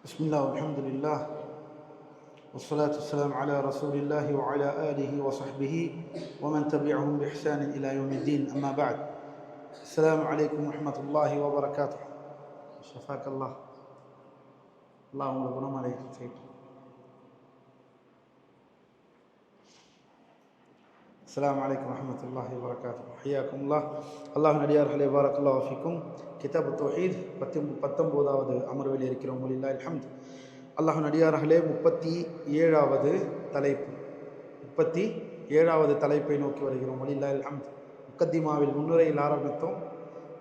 بسم الله والحمد لله والصلاة والسلام على رسول الله وعلى آله وصحبه ومن تبعهم بإحسان إلى يوم الدين. أما بعد، السلام عليكم ورحمة الله وبركاته. شفاك الله. اللهم ربنا عليك سيد. السلام عليكم ورحمة الله وبركاته. حياكم الله. الله நடிகார்களே பாரக்கல்லாஹு ஃபீக்கும். கிதாப் தௌஹீத் 19வது அமர்வில் இருக்கிறோம். வலில்லாஹில் ஹம்த். அல்லாஹ் நடிகார்களே 37வது தலைப்பு 37வது தலைப்பை நோக்கி வருகிறோம். வலில்லாஹில் ஹம்த். முக்கத்திமாவில் முன்னுரையில் ஆரம்பித்தோம்.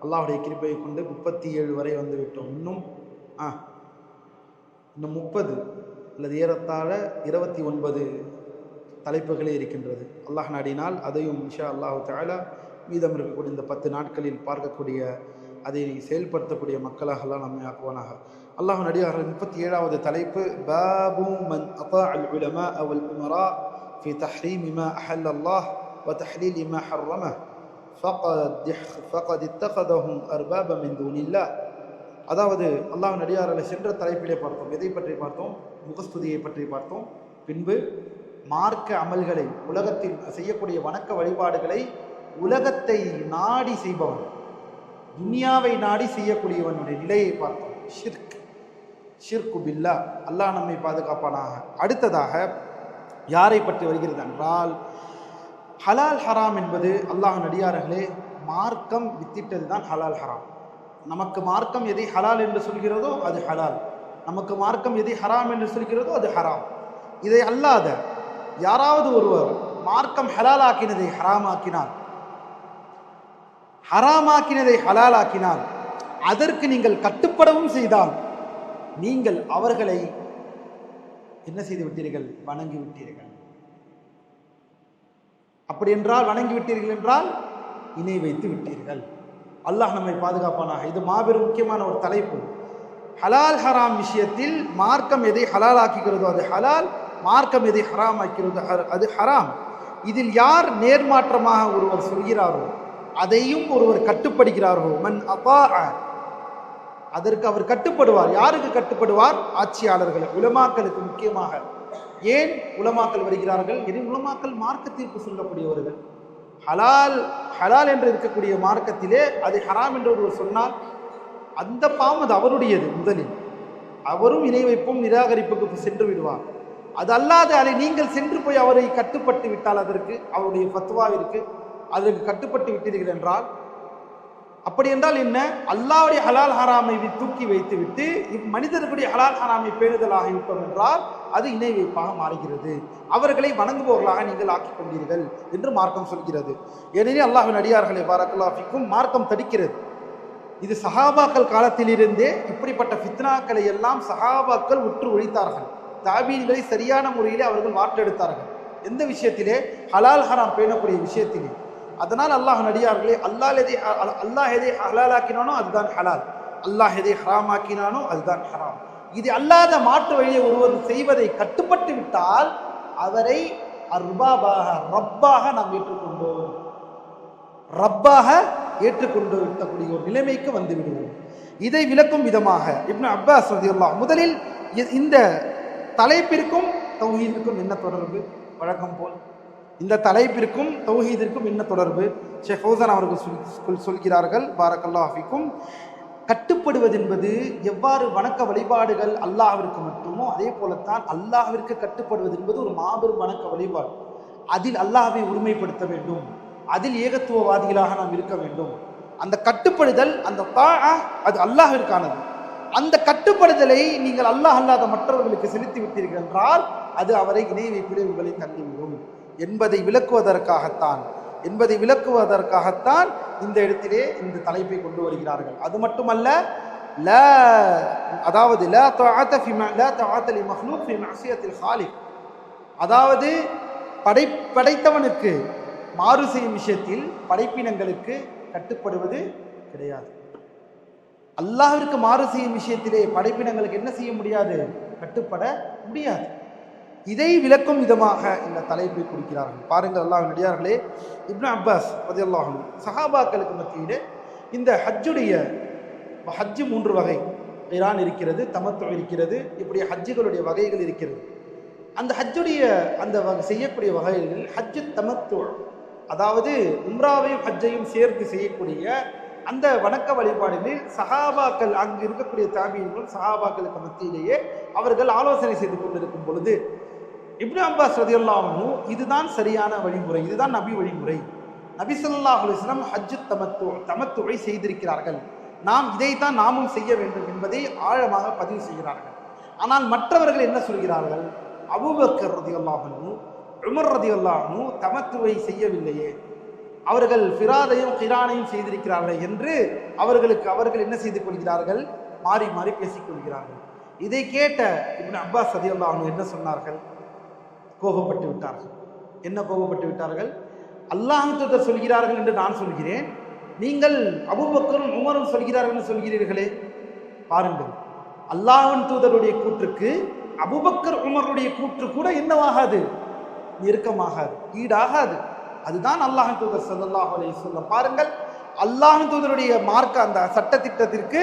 அல்லாஹுடைய கிருபையை கொண்டு 37 வரை வந்துவிட்டோம். இன்னும் 30 அல்லது ஏறத்தாழ 29 தலைப்புகளே இருக்கின்றது. அல்லாஹ் நாடினால் அதையும் இன்ஷா அல்லாஹு தஆலா மீதம் இருக்கக்கூடிய இந்த 10 நாட்களில் பார்க்கக்கூடிய, அதை செயல்படுத்தக்கூடிய மக்களாகலாம் நம்மை ஆக்குவானாக. அல்லாஹ் நடிகார்கள் 37வது தலைப்பு பாபு மன் அதாஅல் உலமா வல் உமரா ஃபி தஹ்ரீம் மா அஹல்ல அல்லாஹ் வ தஹ்லீல் மா ஹர்ரமஹ ஃபகத் இத்தகதஹும் அர்பாப மின் தூனில்லாஹ். அதாவது அல்லாஹ் நடிகார்களை சென்ற தலைப்பிலே பார்த்தோம். எதை பற்றி பார்த்தோம்? முகஸ்துதியை பற்றி பார்த்தோம். பின்பு மார்க்க அமல்களை, உலகத்தில் செய்யக்கூடிய வணக்க வழிபாடுகளை உலகத்தை நாடி செய்பவன், துனியாவை நாடி செய்யக்கூடியவனுடைய நிலையை பார்த்தோம். ஷிர்கு பில்லாஹ். அல்லாஹ் நம்மை பாதுகாப்பானாக. அடுத்ததாக யாரை பற்றி வருகிறது என்றால், ஹலால் ஹராம் என்பது அல்லாஹ் நடிகார்களே மார்க்கம் வித்திட்டது தான் ஹலால் ஹராம். நமக்கு மார்க்கம் எதை ஹலால் என்று சொல்கிறதோ அது ஹலால், நமக்கு மார்க்கம் எதை ஹராம் என்று சொல்கிறதோ அது ஹராம். இதை அல்லாத யாராவது ஒருவர் மார்க்கம் ஹலாலாக்கினதை ஹராமாக்கினார், ஹராமாக்கினதை ஹலாலாக்கினார், அதற்கு நீங்கள் கட்டுப்படவும் செய்தால் நீங்கள் அவர்களை என்ன செய்து விட்டீர்கள்? வணங்கி விட்டீர்கள். அப்படி என்றால் வணங்கி விட்டீர்கள் என்றால் இணை வைத்து விட்டீர்கள். அல்லாஹ் நம்மை பாதுகாப்பானாக. இது மாபெரும் முக்கியமான ஒரு தலைப்பு. ஹலால் ஹராம் விஷயத்தில் மார்க்கம் எதை ஹலால் ஆக்குகிறதோ அது ஹலால், மார்க்கம் எதை ஹராம் ஆக்கிறதோ அது ஹராம். இதில் யார் நேர்மாற்றமாக ஒருவர் சொல்கிறாரோ அதையும் ஒருவர் கட்டுப்படுகிறாரோ, மன் அதாஅ, அதற்கு அவர் கட்டுப்படுவார். யாருக்கு கட்டுப்படுவார்? ஆட்சியாளர்கள், உலமாக்களுக்கு முக்கியமாக. ஏன் உலமாக்கள் வருகிறார்கள்? உலமாக்கள் மார்க்க தீர்ப்பு சொல்லக்கூடியவர்கள். ஹலால் என்று இருக்கக்கூடிய மார்க்கத்திலே அது ஹராம் என்று ஒருவர் சொன்னால் அந்த பாவம் அது அவருடையது. முதலில் அவரும் இணை வைப்பும் நிராகரிப்புக்கு சென்று விடுவார். அது அல்லாத அதை நீங்கள் சென்று போய் அவரை கட்டுப்பட்டு விட்டால், அதற்கு அவருடைய ஃபத்வாவிற்கு அதற்கு கட்டுப்பட்டு விட்டீர்கள் என்றால், அப்படி என்றால் என்ன? அல்லாஹ்வுடைய ஹலால் ஹராமை தூக்கி வைத்து விட்டு மனிதர்களுடைய ஹலால் ஹராமை பேணுதலாக விட்டோம் என்றால் அது இணை வைப்பாக மாறுகிறது. அவர்களை வணங்குபவர்களாக நீங்கள் ஆக்கிக் கொண்டீர்கள் என்று மார்க்கம் சொல்கிறது. ஏனெனில் அல்லாஹ்வின் அடியார்களை பாரக்கல்லாஹு ஃபீக்கும் மார்க்கம் தடுக்கிறது. இது சஹாபாக்கள் காலத்திலிருந்தே இப்படிப்பட்ட ஃபித்னாக்களை எல்லாம் சஹாபாக்கள் உற்று ஒழித்தார்கள். தாபீன்களை சரியான முறையிலே அவர்கள் வாட்டெடுத்தார்கள். எந்த விஷயத்திலே? ஹலால் ஹராம் பேணக்கூடிய விஷயத்திலே. அதனால் அல்லாஹ் நடிகார்களே, அல்லாஹ் எதை ஹலாலாக்கினானோ அதுதான் ஹலால், அல்லாஹ் எதை ஹராமாக்கினானோ அதுதான் ஹராம். இது அல்லாத மாற்று வழியை ஒருவர் செய்வதை கட்டுப்பட்டு விட்டால் அவரை அர்பாபாக, ரப்பாக நாம் ஏற்றுக்கொண்டோம், ரப்பாக ஏற்றுக்கொண்டு விட்டக்கூடிய ஒரு நிலைமைக்கு வந்து விடுவோம். இதை விளக்கும் விதமாக இப்னு அப்பாஸ் ரலியல்லாஹு அன்ஹு, முதலில் இந்த தலைப்பிற்கும் தௌஹீதிற்கும் என்ன தொடர்பு? வழக்கம் போல் இந்த தலைப்பிற்கும் தௌஹீதிற்கும் என்ன தொடர்பு? ஷேக் ஃபௌசான் அவர்கள் சொல்கிறார்கள், பாரக்கல்லாஹு ஃபீக்கும், கட்டுப்படுவது என்பது எவ்வாறு வணக்க வழிபாடுகள் அல்லாஹ்விற்கு மட்டுமோ அதே போலத்தான் அல்லாஹ்விற்கு கட்டுப்படுவது என்பது ஒரு மாபெரும் வணக்க வழிபாடு. அதில் அல்லாஹ்வை உரிமைப்படுத்த வேண்டும், அதில் ஏகத்துவவாதிகளாக நாம் இருக்க வேண்டும். அந்த கட்டுப்படுதல், அந்த அது அல்லாஹ்விற்கானது. அந்த கட்டுப்படுதலை நீங்கள் அல்லாஹ் அல்லாத மற்றவர்களுக்கு செலுத்தி விட்டீர்கள் என்றால் அது அவரை இணை வைப்பிலே உங்களை தள்ளிவிடும் என்பதை விளக்குவதற்காகத்தான் இந்த இடத்திலே இந்த தலைப்பை கொண்டு வருகிறார்கள். அது மட்டுமல்ல, அதாவது அதாவது படைத்தவனுக்கு மாறு செய்யும் விஷயத்தில் படைப்பினங்களுக்கு கட்டுப்படுவது கிடையாது. அல்லாஹ்விற்கு மாறு செய்யும் விஷயத்திலே படைப்பினங்களுக்கு என்ன செய்ய முடியாது? கட்டுப்பட முடியாது. இதை விளக்கும் விதமாக இந்த தலைப்பை குறிக்கிறார்கள். பாருங்கள், அல்லாஹ்வின் அடியார்களே, இப்னு அப்பாஸ் ரலியல்லாஹு அன்ஹு சஹாபாக்களுக்கு மத்தியிலே இந்த ஹஜ்ஜு 3 வகை. கிரான் இருக்கிறது, தமத்து இருக்கிறது, இப்படி ஹஜ்ஜுகளுடைய வகைகள் இருக்கிறது. அந்த ஹஜ்ஜுடைய அந்த செய்யக்கூடிய வகைகளில் ஹஜ்ஜு தமத்து, அதாவது உம்ராவையும் ஹஜ்ஜையும் சேர்த்து செய்யக்கூடிய அந்த வணக்க வழிபாடுகளில் சஹாபாக்கள், அங்கு இருக்கக்கூடிய தாபியீன்கள் சஹாபாக்களுக்கு மத்தியிலேயே அவர்கள் ஆலோசனை செய்து கொண்டிருக்கும் பொழுது இப்னு அப்பாஸ் ரலியல்லாஹு அன்ஹு இதுதான் சரியான வழிமுறை, இதுதான் நபி வழிமுறை, நபி ஸல்லல்லாஹு அலைஹி வஸல்லம் ஹஜ்ஜு தமத்துவை செய்திருக்கிறார்கள், நாம் இதைத்தான் நாமும் செய்ய வேண்டும் என்பதை ஆழமாக பதிவு செய்கிறார்கள். ஆனால் மற்றவர்கள் என்ன சொல்கிறார்கள்? அபூபக்கர் ரலியல்லாஹு அன்ஹு, உமர் ரலியல்லாஹு அன்ஹு தமத்துவை செய்யவில்லையே, அவர்கள் ஃபிராதையும் கிரானையும் செய்திருக்கிறார்கள் என்று அவர்கள் என்ன செய்து கொள்கிறார்கள்? மாறி மாறி பேசிக் கொள்கிறார்கள். இதை கேட்ட இப்னு அப்பாஸ் ரலியல்லாஹு அன்ஹு என்ன சொன்னார்கள்? கோபப்பட்டு விட்டார்கள். என்ன கோபப்பட்டு விட்டார்கள்? அல்லாஹ் தூதர் சொல்கிறார்கள் என்று நான் சொல்கிறேன், நீங்கள் அபூபக்கரும் உமரும் சொல்கிறார்கள் என்று சொல்கிறீர்களே. பாருங்கள், அல்லாஹ்வின் தூதருடைய கூற்றுக்கு அபூபக்கர் உமருடைய கூற்று கூட என்னவாகாது? நெருக்கமாகாது, ஈடாகாது. அதுதான் அல்லாஹ் தூதர் ஸல்லல்லாஹு அலைஹி வஸல்லம். பாருங்கள், அல்லாஹ் தூதருடைய மார்க்க அந்த சட்டத்திட்டத்திற்கு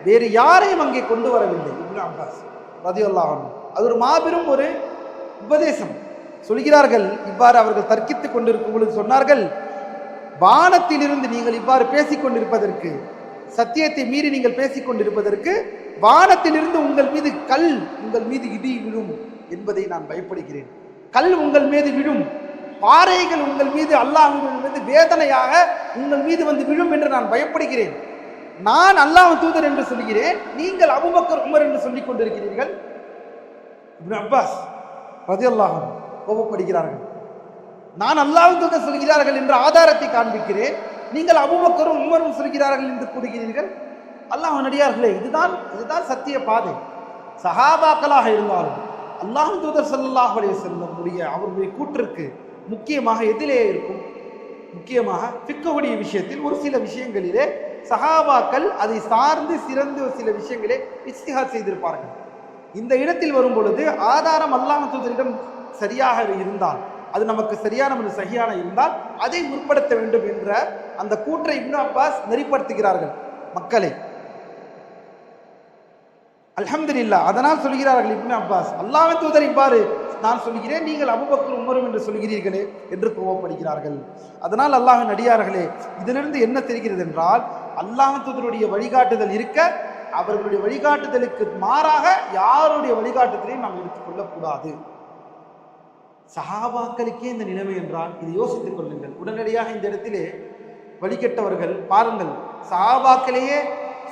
வேறு யாரையும் அங்கே கொண்டு வரவில்லை இப்னு அப்பாஸ் ரலியல்லாஹு அன்ஹு. அது ஒரு மாபெரும் ஒரு உபதேசம். சொல்கிறார்கள், இவ்வாறு அவர்கள் தர்க்கித்துக் கொண்டிருக்கும் பொழுது சொன்னார்கள், வானத்திலிருந்து நீங்கள் இவ்வாறு பேசிக் கொண்டிருப்பதற்கு, சத்தியத்தை மீறி நீங்கள் பேசிக் கொண்டிருப்பதற்கு வானத்திலிருந்து உங்கள் மீது கல், உங்கள் மீது இடி விழும் என்பதை நான் பயப்படுகிறேன். கல் உங்கள் மீது விழும், பாறைகள் உங்கள் மீது அல்லாஹ்வின் மீது வேதனையாக உங்கள் மீது வந்து விழும் என்று நான் பயப்படுகிறேன். நான் அல்லாஹ் தூதர் என்று சொல்கிறேன், நீங்கள் அபூபக்கர் உமர் என்று சொல்லிக் கொண்டிருக்கிறீர்கள். இப்னு அப்பாஸ் ரலியல்லாஹு அன்ஹு கோபப்படுகிறார்கள். நான் அல்லாஹ் தூதர் சொல்கிறார்கள் என்ற ஆதாரத்தை காண்பிக்கிறேன், நீங்கள் அபூபக்கரும் உமரும் சொல்கிறார்கள் என்று கூறுகிறீர்கள். அல்லாஹ் நடிகார்களே, இதுதான் சத்திய பாதை. சஹாபாக்களாக இருந்தாலும் அல்லாஹ் தூதர் ஸல்லல்லாஹு அலைஹி வஸல்லம் அவருடைய கூற்றிற்கு முக்கியமாக எதிலே இருக்கும்? முக்கியமாக ஃபிக்ஹுடைய விஷயத்தில் ஒரு சில விஷயங்களிலே சஹாபாக்கள் அதை சார்ந்து சிறந்து சில விஷயங்களே இஜ்திஹாத் செய்திருப்பார்கள். இந்த இடத்தில் வரும் பொழுது ஆதாரம் அல்லாஹ் தூதரிடம் சரியாக இருந்தால், அது நமக்கு சரியான சஹியான இருந்தால் அதை முற்படுத்த வேண்டும் என்ற அந்த கூற்றை இப்னு அப்பாஸ் நெறிப்படுத்துகிறார்கள் மக்களை. அல்ஹம்துலில்லாஹ். அதனால் சொல்கிறார்கள் இப்னு அப்பாஸ், அல்லாஹ்வின் தூதர் இவ்வாறு நான் சொல்கிறேன், நீங்கள் அபூபக்கர் உமரும் என்று சொல்கிறீர்களே என்று கோபப்படுகிறார்கள். அதனால் அல்லாஹ்வின் அடியார்களே, இதிலிருந்து என்ன தெரிகிறது என்றால், அல்லாஹ்வின் தூதருடைய வழிகாட்டுதல் இருக்க அவர்களுடைய வழிகாட்டுதலுக்கு மாறாக யாருடைய வழிகாட்டுதலையும் நாம் எடுத்துக்கொள்ளக்கூடாது. சஹாபாக்களுக்கே இந்த நிலைமை என்றால் இதை யோசித்துக் கொள்ளுங்கள். உடனடியாக இந்த இடத்திலே வழிகெட்டவர்கள் பாருங்கள்,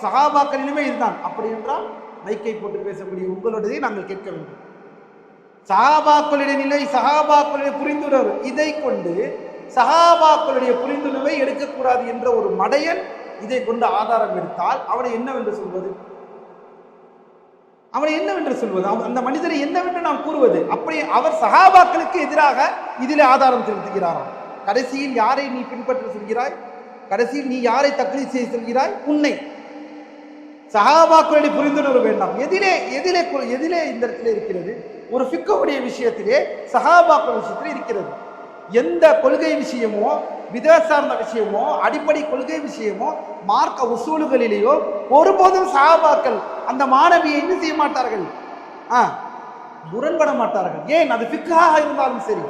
சஹாபாக்கள் நிலைமை இதுதான். அப்படி என்றால் மைக்கை போட்டு பேசக்கூடிய உங்களுடையதை நாங்கள் கேட்க வேண்டும். சஹாபாக்களுடைய நிலை, சஹாபாக்களுடைய புரிந்துணர்வு, இதை கொண்டு சஹாபாக்களுடைய புரிந்துணர்வை எடுக்கக்கூடாது என்ற ஒரு மடையன் இதை கொண்டு ஆதாரம் எடுத்தால் அவனை என்னவென்று சொல்வது? அந்த மனிதரை என்னவென்று நாம் கூறுவது? அப்படி அவர் சஹாபாக்களுக்கு எதிராக இதிலே ஆதாரம் செலுத்துகிறாராம். கடைசியில் யாரை நீ பின்பற்ற சொல்கிறாய்? கடைசியில் நீ யாரை தக்லீத் செய்ய சொல்கிறாய்? உன்னை. சஹாபாக்களுடைய புரிந்துணர்வு வேண்டாம். எதிலே இந்த இடத்துல இருக்கிறது? ஒரு ஃபிக்ஹுடைய விஷயத்திலே சஹாபாக்கள் விஷயத்திலே இருக்கிறது. எந்த கொள்கை விஷயமோ, வித சார்ந்த விஷயமோ, அடிப்படை கொள்கை விஷயமோ, மார்க்க உசூலுகளிலேயோ ஒருபோதும் சஹாபாக்கள் அந்த மாணவியை என்ன செய்ய மாட்டார்கள்? முரண்பட மாட்டார்கள். ஏன்? அது ஃபிக்ஹாக இருந்தாலும் சரி,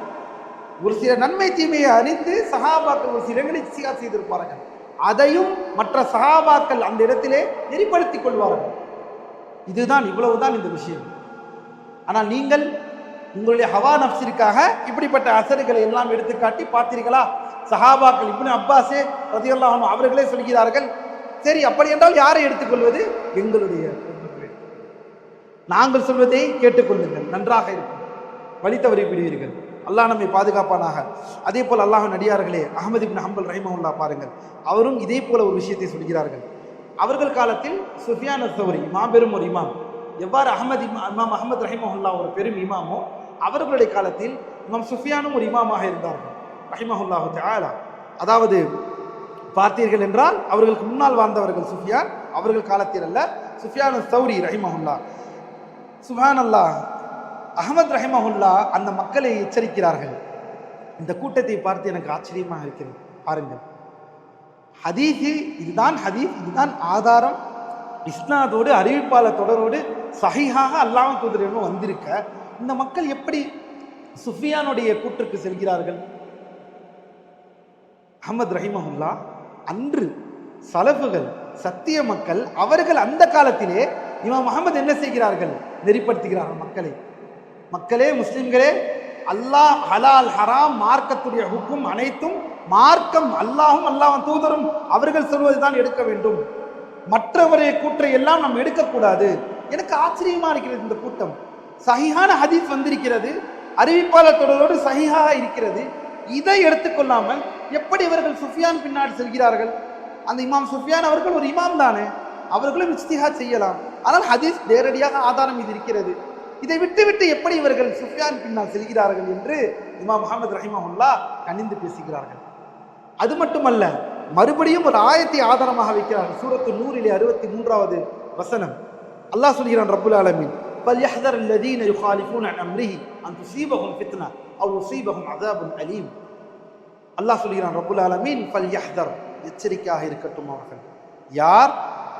ஒரு சில நன்மை தீமையை அறிந்து சஹாபாக்கள் ஒரு சில இடங்களை இஜ்திஹாத் செய்திருப்பார்கள். அதையும் மற்ற சஹாபாக்கள் அந்த இடத்திலே நெறிப்படுத்திக் கொள்வார்கள். இதுதான், இவ்வளவுதான் இந்த விஷயம். ஆனால் நீங்கள் உங்களுடைய ஹவா நஃப்ஸிற்காக இப்படிப்பட்ட அசறுகளை எல்லாம் எடுத்துக்காட்டி பார்த்தீர்களா? சஹாபாக்கள் இப்னு அப்பாஸே ரலியல்லாஹு அன்ஹு அவர்களே சொல்கிறார்கள். சரி, அப்படி என்றால் யாரை எடுத்துக்கொள்வது? எங்களுடைய நாங்கள் சொல்வதை கேட்டுக்கொள்ளுங்கள், நன்றாக இருக்கும், வழி தவறி விடுவீர்கள். அல்லாஹ் நம்மை பாதுகாப்பானாக. அதே போல் அல்லாஹ்வின் அடியார்களே, அஹ்மத் இப்னு ஹம்பல் ரஹிமஹுல்லாஹ் பாருங்கள், அவரும் இதே போல ஒரு விஷயத்தை சொல்கிறார்கள். அவர்கள் காலத்தில் சுஃபியான் அஸ்-ஸௌரி மாபெரும் ஒரு இமாம், எவ்வாறு இமாம் அஹ்மத் ரஹிமஹுல்லாஹ் ஒரு பெரும் இமாமோ, அவர்களுடைய காலத்தில் இமாம் சுஃபியானும் ஒரு இமாமாக இருந்தார்கள் ரஹிமஹுல்லாஹு தஆலா. அதாவது பார்த்தீர்கள் என்றால் அவர்களுக்கு முன்னால் வாழ்ந்தவர்கள் சுஃபியான், அவர்கள் காலத்தில் அல்ல, சுஃபியான் அஸ்-ஸௌரி ரஹிமஹுல்லாஹ். சுப்ஹானல்லாஹ். அஹ்மத் ரஹிமஹுல்லாஹ் அந்த மக்களை எச்சரிக்கிறார்கள். இந்த கூட்டத்தை பார்த்து எனக்கு ஆச்சரியமாக இருக்கிறது. பாருங்கள், ஹதீஸ் இதுதான், ஹதீஸ் இதுதான் ஆதாரம், இஸ்னாதோடு அறிவிப்பாளர் தொடரோடு சஹீஹாக அல்லாஹ்வின் தூதர் வந்திருக்க இந்த மக்கள் எப்படி சுஃபியானுடைய கூற்றுக்கு செல்கிறார்கள்? அஹ்மத் ரஹிமஹுல்லா, அன்று சலஃபுகள் சத்திய மக்கள் அவர்கள் அந்த காலத்திலே இமாம் முஹம்மது என்ன செய்கிறார்கள்? நெறிப்படுத்துகிறார்கள் மக்களை. மக்களே, முஸ்லிம்களே, அல்லாஹ் ஹலால் ஹராம் மார்க்கத்துடைய ஹுக்கும் அனைத்தும் மார்க்கம் அல்லாஹும் அல்லாஹ்வின் தூதரும் அவர்கள் சொல்வதுதான் எடுக்க வேண்டும். மற்றவருடைய கூற்றை எல்லாம் நாம் எடுக்கக்கூடாது. எனக்கு ஆச்சரியமா இருக்கிறது. இந்த கூட்டம் சஹீஹான ஹதீஸ் வந்திருக்கிறது, அறிவிப்பாளர் தொடரோடு சஹீஹாக இருக்கிறது. இதை எடுத்துக்கொள்ளாமல் எப்படி இவர்கள் சுஃபியான் பின்னாடி செல்கிறார்கள்? அந்த இமாம் சுஃபியான் அவர்கள் ஒரு இமாம் தானே, அவர்களும் இஜ்திஹாத் செய்யலாம். ஆனால் ஹதீஸ் நேரடியாக ஆதாரம் இது இருக்கிறது. இதை விட்டு எப்படி இவர்கள் சுஃபியான் பின்னால் செல்கிறார்கள் என்று இமாம் முஹம்மது ரஹிமஹுல்லா கனிந்து பேசுகிறார்கள். அது மட்டுமல்ல, மறுபடியும் ஒரு ஆயத்தை ஆதாரமாக வைக்கிறார்கள். சூரத்து நூரிலே 63வது வசனம் அல்லாஹ் சொல்கிறான், ரப்புல் ஆலமீன், فَلْيَحْذَرِ الَّذِينَ يُخَالِفُونَ عَنْ أَمْرِهِ أَنْ تُصِيبَهُمْ فِتْنَةٌ أَوْ يُصِيبَهُمْ عَذَابٌ أَلِيمٌ. அல்லாஹ் சொல்கிறான், ரப்புல் ஆலமீன், فَلْيَحْذَرْ, எச்சரிக்கையாக இருக்கட்டும் அவர்கள். யார்?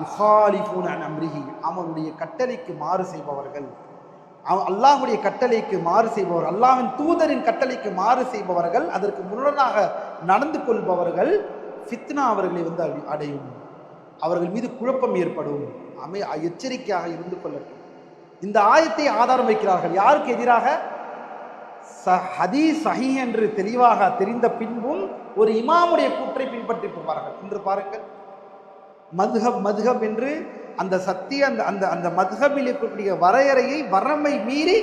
யுகாலிஃபூன அன் அம்ரிஹி, அவனுடைய கட்டளைக்கு மாறு செய்பவர்கள், அல்லாஹ்வுடைய கட்டளைக்கு மாறு செய்பவர், அல்லாஹ்வின் தூதரின் கட்டளைக்கு மாறு செய்பவர்கள், அதற்கு முரணாக நடந்து கொள்பவர்கள், ஃபித்னா அவர்களை அடையும், அவர்கள் மீது குழப்பம் ஏற்படும். எச்சரிக்கையாக இருந்து கொள்ளட்டும். இந்த ஆயத்தை ஆதாரம் வைக்கிறார்கள். யாருக்கு எதிராக? ஹதீஸ் சஹீஹ் என்று தெளிவாக தெரிந்த பின்பும் ஒரு இமாமுடைய கூற்றை பின்பற்றி போவார்கள். இன்று பாருங்கள், மதுஹப் என்று அந்த சத்திய அந்த அந்த மதுஹபில் இருக்கக்கூடிய வரையறையை வரம்பை மீறி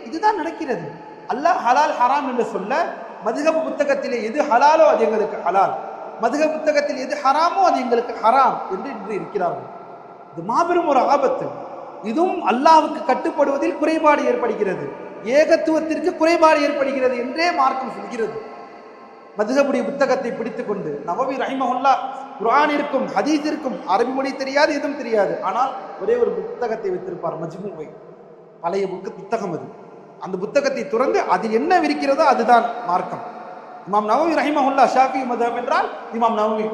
இதுதான் நடக்கிறது. அல்லாஹ் ஹலால் ஹராம் என்று சொல்ல, மதுஹப் புத்தகத்திலே எது ஹலாலோ அது எங்களுக்கு ஹலால், மதுஹப் புத்தகத்தில் எது ஹராமோ அது எங்களுக்கு ஹராம் என்று இன்று இருக்கிறார்கள். இது மாபெரும் ஒரு ஆபத்து. இதுவும் அல்லாஹ்வுக்கு கட்டுப்படுவதில் குறைபாடு ஏற்படுகிறது, ஏகத்துவத்திற்கு குறைபாடு ஏற்படுகிறது என்றே மார்க்கம் சொல்கிறது. மதுஹபுடைய புத்தகத்தை பிடித்துக் கொண்டு நவவி ரஹிமஹுல்லா குர்ஆன் இருக்கும், ஹதீஸ் இருக்கும், அரபி மொழி தெரியாது, எதுவும் தெரியாது, ஆனால் ஒரே ஒரு புத்தகத்தை வைத்திருப்பார், மஜ்மூவை, பழைய புத்தகம். அது அந்த புத்தகத்தை துறந்து அதில் என்ன இருக்கிறதோ அதுதான் மார்க்கம். இமாம் நவவி ரஹிமஹுல்லா ஷாஃபி மதுஹப் என்றால் இமாம் நவவி,